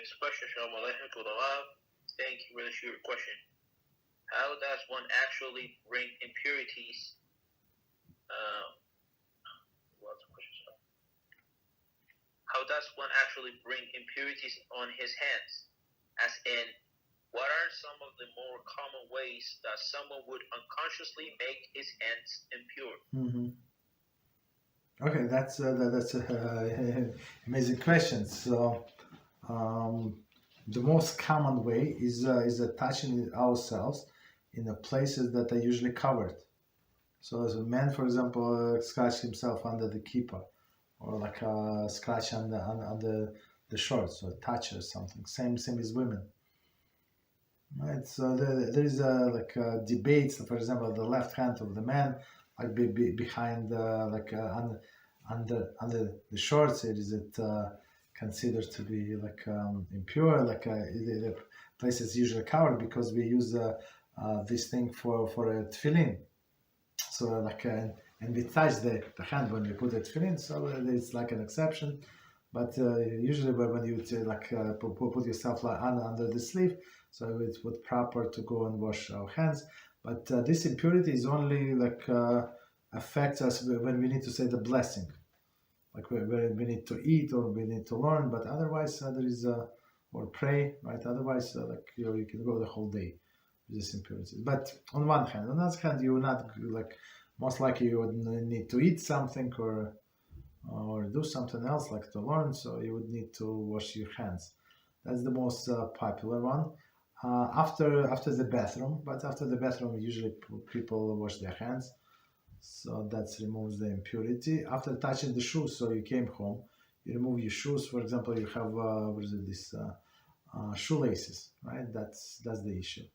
next question, Shalom Aleichem to LevLeib. Thank you for the Shiur question. How does one actually bring impurities? How does one actually bring impurities on his hands? As in, what are some of the more common ways that someone would unconsciously make his hands impure? Okay, that's a amazing question. So, the most common way is touching ourselves in the places that are usually covered. So, as a man, for example, scratch himself under the kippah, or like a scratch on the shorts, or touch or something. Same as women, right? So there is debates. For example, the left hand of the man, like behind, under the shorts. Is it considered to be impure? The place is usually covered because we use this thing for a tefillin. So and we touch the hand when we put the tefillin, so it's like an exception. But usually when you put yourself under the sleeve, so it would proper to go and wash our hands. But this impurity is only affects us when we need to say the blessing, like when we need to eat or we need to learn. But otherwise there is or pray, right? Otherwise you can go the whole day with this impurity. But on one hand, on the other hand, you will not most likely you would need to eat something or do something else like to learn, so you would need to wash your hands. That's the most popular one. After the bathroom, but after the bathroom usually people wash their hands, so that removes the impurity. After touching the shoes, so you came home, you remove your shoes. For example, you have shoelaces, right? That's the issue,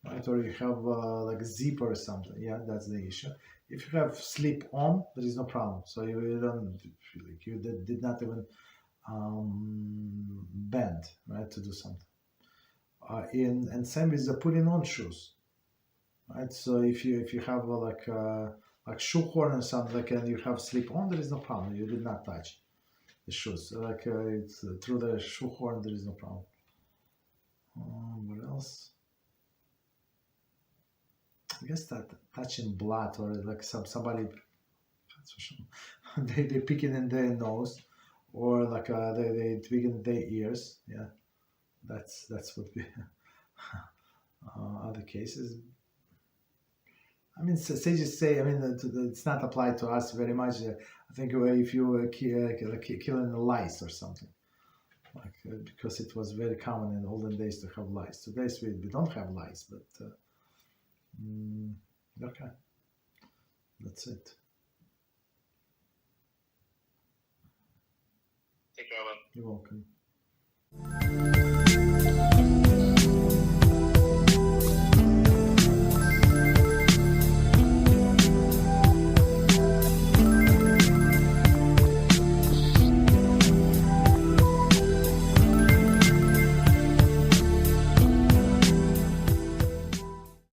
right? Or you have a zipper or something. Yeah, that's the issue. If you have slip on, there is no problem. So you don't feel like you did not even bend, right, to do something. And same with the putting on shoes, right? So if you have like shoehorn or something, and you have slip on, there is no problem. You did not touch the shoes. It's through the shoehorn, there is no problem. What else? I guess that touching blood or somebody they pick it in their nose, or they pick it in their ears. Yeah, that's would be other cases. I mean, sages say. I mean, it's not applied to us very much. I think if you were killing the lice or something, because it was very common in olden days to have lice. Today we don't have lice, but. Okay, that's it. Thank you, Rabbi. You're welcome.